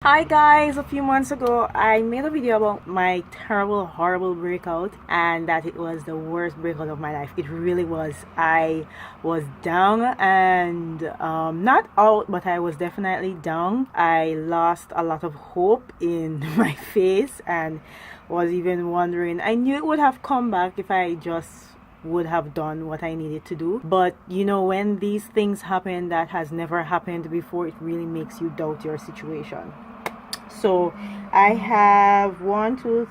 Hi guys, a few months ago I made a video about my terrible horrible breakout and that it was the worst breakout of my life. It really was. I was down and not out, but I was definitely down. I lost a lot of hope in my face and was even wondering, I knew it would have come back if I just would have done what I needed to do. But you know, when these things happen that has never happened before, it really makes you doubt your situation. So I have 5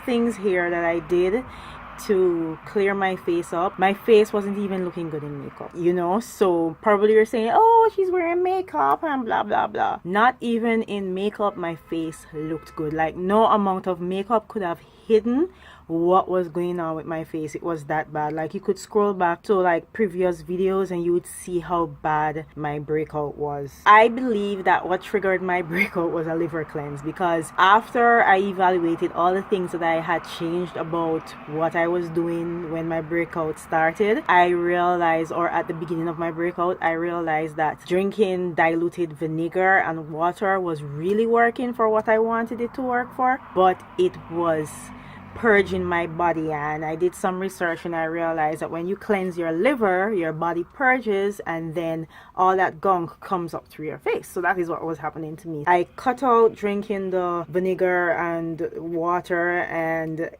things here that I did to clear my face up. My face wasn't even looking good in makeup, you know. So probably you're saying, oh, she's wearing makeup and blah blah blah. Not even in makeup my face looked good. Like no amount of makeup could have hidden what was going on with my face. It was that bad. Like you could scroll back to like previous videos and you would see how bad my breakout was. I believe that what triggered my breakout was a liver cleanse, because after I evaluated all the things that I had changed about what I was doing when my breakout started, I realized, or at the beginning of my breakout, I realized that drinking diluted vinegar and water was really working for what I wanted it to work for, but it was purging my body. And I did some research and I realized that when you cleanse your liver, your body purges and then all that gunk comes up through your face. So that is what was happening to me. I cut out drinking the vinegar and water, and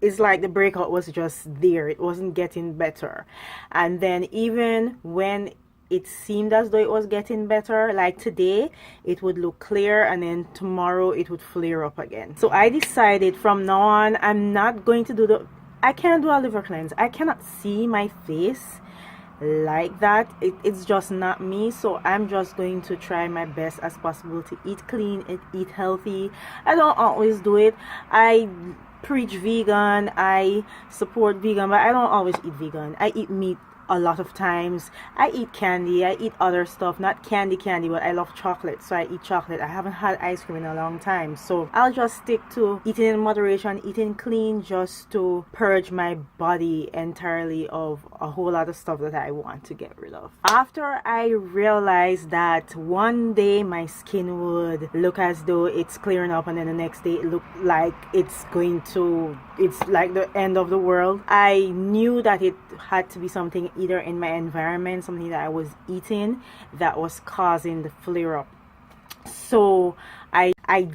it's like the breakout was just there. It wasn't getting better. And then even when it seemed as though it was getting better, like today it would look clear and then tomorrow it would flare up again. So I decided from now on I'm not going to I can't do a liver cleanse. I cannot see my face like that. It's just not me. So I'm just going to try my best as possible to eat clean and eat healthy. I don't always do it. I preach vegan, I support vegan, but I don't always eat vegan. I eat meat a lot of times. I eat candy, I eat other stuff, not candy, but I love chocolate, so I eat chocolate. I haven't had ice cream in a long time, so I'll just stick to eating in moderation, eating clean, just to purge my body entirely of a whole lot of stuff that I want to get rid of. After I realized that one day my skin would look as though it's clearing up and then the next day it looked like it's like the end of the world, I knew that it had to be something either in my environment, something that I was eating, that was causing the flare up. So I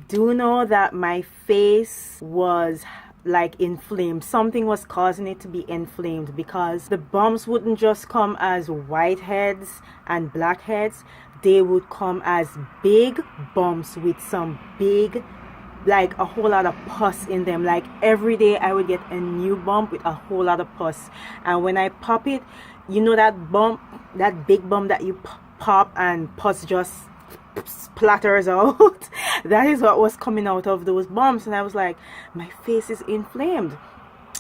do know that my face was like inflamed. Something was causing it to be inflamed, because the bumps wouldn't just come as whiteheads and blackheads, they would come as big bumps with some big, like a whole lot of pus in them. Like every day I would get a new bump with a whole lot of pus, and when I pop it, you know, that bump, that big bump that you pop and pus just splatters out. That is what was coming out of those bumps, and I was like, my face is inflamed.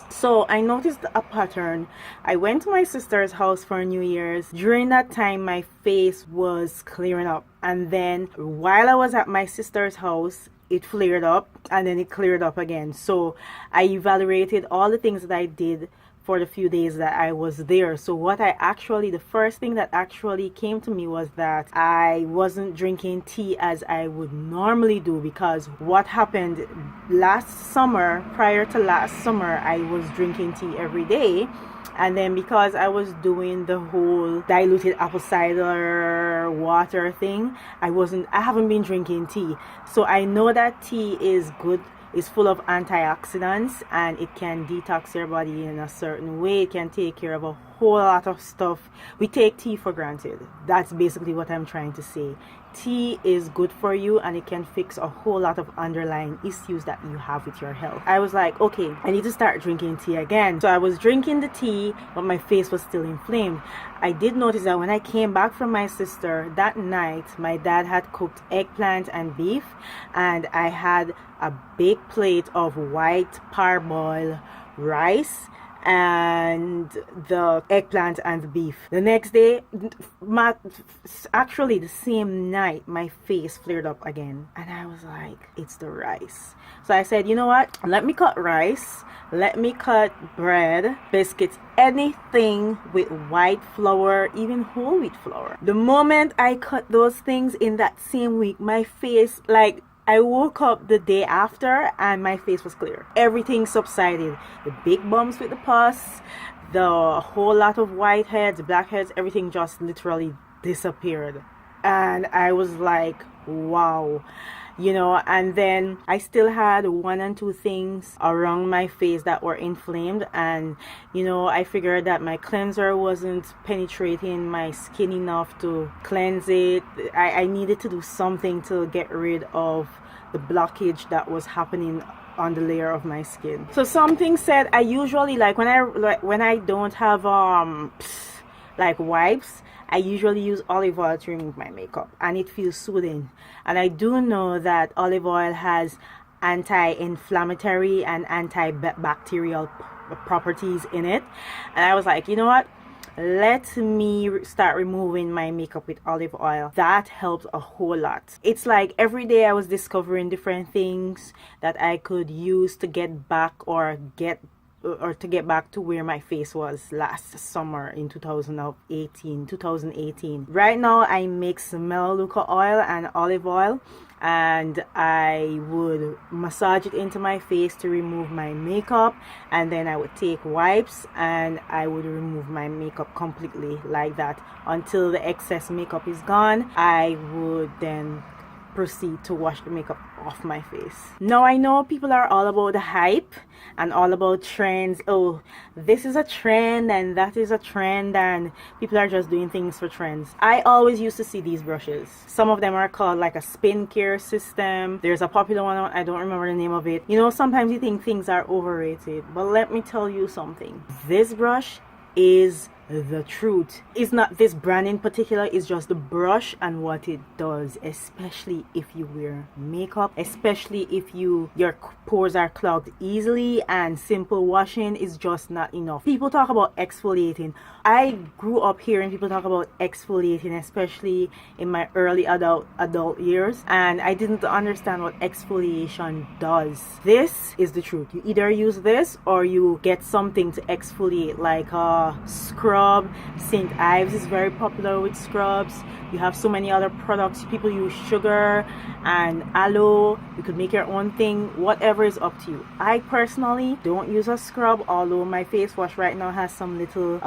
So I noticed a pattern. I went to my sister's house for New Year's. During that time my face was clearing up, and then while I was at my sister's house it flared up and then it cleared up again. So I evaluated all the things that I did for the few days that I was there. So the first thing that actually came to me was that I wasn't drinking tea as I would normally do, because what happened prior to last summer, I was drinking tea every day. And then because I was doing the whole diluted apple cider water thing, I haven't been drinking tea. So I know that tea is good, is full of antioxidants, and it can detox your body in a certain way. It can take care of a whole lot of stuff. We take tea for granted. That's basically what I'm trying to say. Tea is good for you and it can fix a whole lot of underlying issues that you have with your health. I was like, okay, I need to start drinking tea again. So I was drinking the tea, but my face was still inflamed. I did notice that when I came back from my sister that night, my dad had cooked eggplant and beef, and I had a big plate of white parboiled rice and the eggplant and the beef. The next day, actually the same night, my face flared up again, and I was like, it's the rice. So I said, you know what, let me cut rice, let me cut bread, biscuits, anything with white flour, even whole wheat flour. The moment I cut those things in that same week, my face, like, I woke up the day after and my face was clear. Everything subsided. The big bumps with the pus, the whole lot of whiteheads, blackheads, everything just literally disappeared. And I was like, wow. You know, and then I still had 1 and 2 things around my face that were inflamed, and you know, I figured that my cleanser wasn't penetrating my skin enough to cleanse it. I needed to do something to get rid of the blockage that was happening on the layer of my skin. So something said, I usually when I don't have like wipes, I usually use olive oil to remove my makeup, and it feels soothing. And I do know that olive oil has anti-inflammatory and antibacterial properties in it. And I was like, you know what? Let me start removing my makeup with olive oil. That helps a whole lot. It's like every day I was discovering different things that I could use to get back to get back to where my face was last summer in 2018. Right now I mix melaleuca oil and olive oil, and I would massage it into my face to remove my makeup, and then I would take wipes and I would remove my makeup completely like that until the excess makeup is gone. I would then proceed to wash the makeup off my face. Now I know people are all about the hype and all about trends. Oh, this is a trend and that is a trend, and people are just doing things for trends. I always used to see these brushes. Some of them are called like a spin care system. There's a popular one, I don't remember the name of it. You know, sometimes you think things are overrated, but let me tell you something. This brush is the truth. It's not this brand in particular, it's just the brush and what it does, especially if you wear makeup, especially if your pores are clogged easily, and simple washing is just not enough. People talk about exfoliating. I grew up hearing people talk about exfoliating, especially in my early adult years, and I didn't understand what exfoliation does. This is the truth. You either use this or you get something to exfoliate, like a scrub. St. Ives is very popular with scrubs. You have so many other products. People use sugar and aloe. You could make your own thing. Whatever is up to you. I personally don't use a scrub, although my face wash right now has some little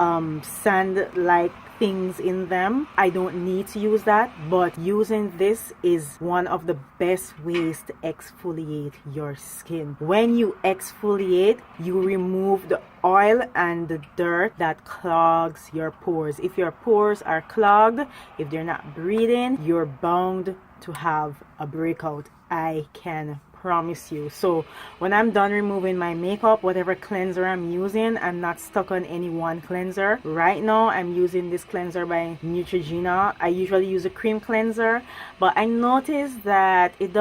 sand like things in them. I don't need to use that, but using this is one of the best ways to exfoliate your skin. When you exfoliate, you remove the oil and the dirt that clogs your pores. If your pores are clogged, if they're not breathing, you're bound to have a breakout. I can promise you. So when I'm done removing my makeup, whatever cleanser I'm using, I'm not stuck on any one cleanser. Right now I'm using this cleanser by Neutrogena. I usually use a cream cleanser, but I noticed that it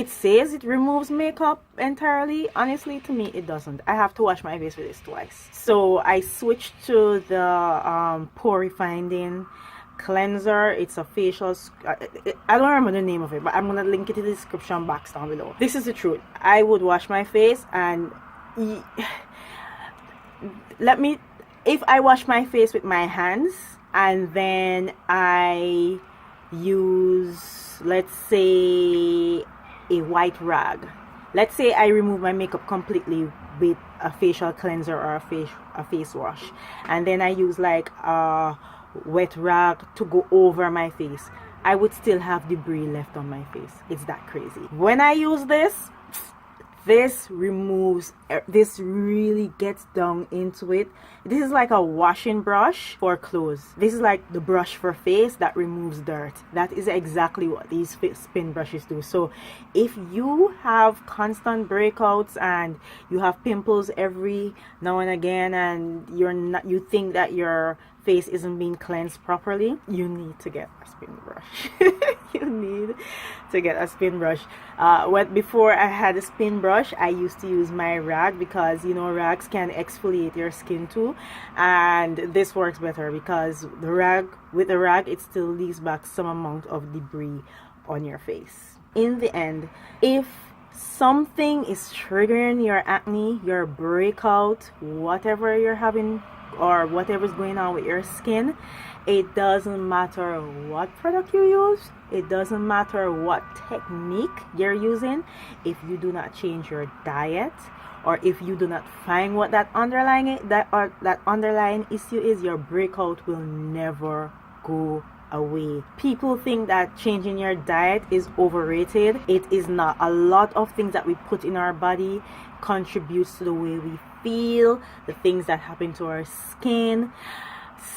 says it removes makeup entirely. Honestly, to me it doesn't. I have to wash my face with this twice. So I switched to the Pore refining cleanser. It's a facial, I don't remember the name of it, but I'm gonna link it in the description box down below. This is the truth. I would wash my face, and if I wash my face with my hands and then I use, let's say, a white rag. Let's say I remove my makeup completely with a facial cleanser or a face wash, and then I use like a wet rag to go over my face. I would still have debris left on my face. It's that crazy. When I use this removes, this really gets down into it. This is like a washing brush for clothes. This is like the brush for face that removes dirt. That is exactly what these spin brushes do. So if you have constant breakouts and you have pimples every now and again, and you think that your face isn't being cleansed properly, you need to get a spin brush. You need to get a spin brush. Before I had a spin brush, I used to use my rag, because you know rags can exfoliate your skin too, and this works better because with the rag it still leaves back some amount of debris on your face. In the end, if something is triggering your acne, your breakout, whatever you're having or whatever's going on with your skin, it doesn't matter what product you use, it doesn't matter what technique you're using. If you do not change your diet, or if you do not find what that underlying issue is, your breakout will never go away. People think that changing your diet is overrated. It is not. A lot of things that we put in our body contributes to the way we feel, the things that happen to our skin,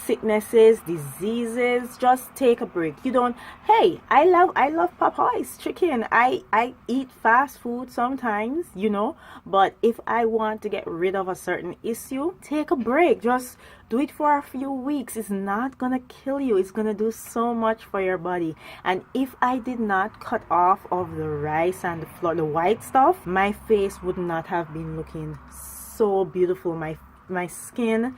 sicknesses, diseases. Just take a break. You don't, hey, I love Popeye's chicken. I eat fast food sometimes, you know, but if I want to get rid of a certain issue, take a break. Just do it for a few weeks. It's not gonna kill you. It's gonna do so much for your body. And if I did not cut off of the rice and the flour, the white stuff, my face would not have been looking so beautiful. My skin,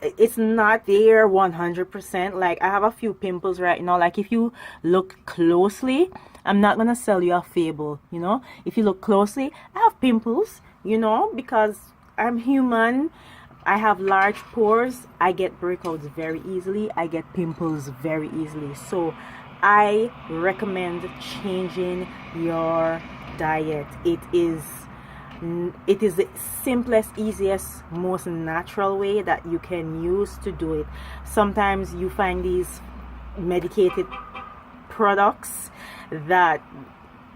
it's not there 100%. Like, I have a few pimples right now. Like, if you look closely, I'm not gonna sell you a fable, you know. If you look closely, I have pimples, you know, because I'm human. I have large pores. I get breakouts very easily. I get pimples very easily. So I recommend changing your diet. It is the simplest, easiest, most natural way that you can use to do it. Sometimes you find these medicated products that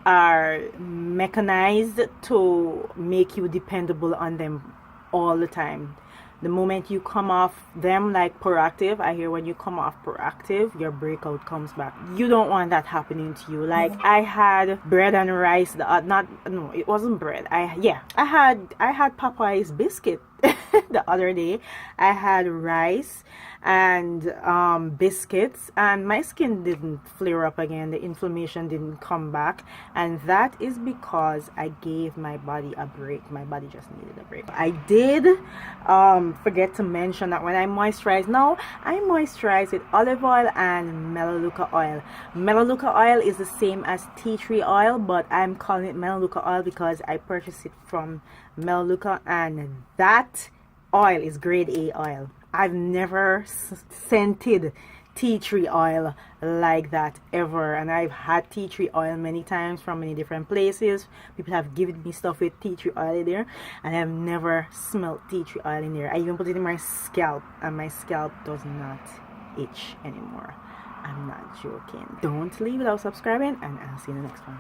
are mechanized to make you dependable on them all the time. The moment you come off them, like Proactive, I hear when you come off Proactive, your breakout comes back. You don't want that happening to you. Like, I had bread and rice. It wasn't bread. I had Popeye's biscuit the other day. I had rice and biscuits, and my skin didn't flare up again. The inflammation didn't come back, and that is because I gave my body a break. My body just needed a break. I did forget to mention that when I moisturize now, I moisturize with olive oil and melaleuca oil. Melaleuca oil is the same as tea tree oil, but I'm calling it melaleuca oil because I purchased it from Melaleuca, and that oil is grade A oil. I've never scented tea tree oil like that ever, and I've had tea tree oil many times from many different places. People have given me stuff with tea tree oil in there, and I've never smelled tea tree oil in there. I even put it in my scalp, and my scalp does not itch anymore. I'm not joking. Don't leave without subscribing, and I'll see you in the next one.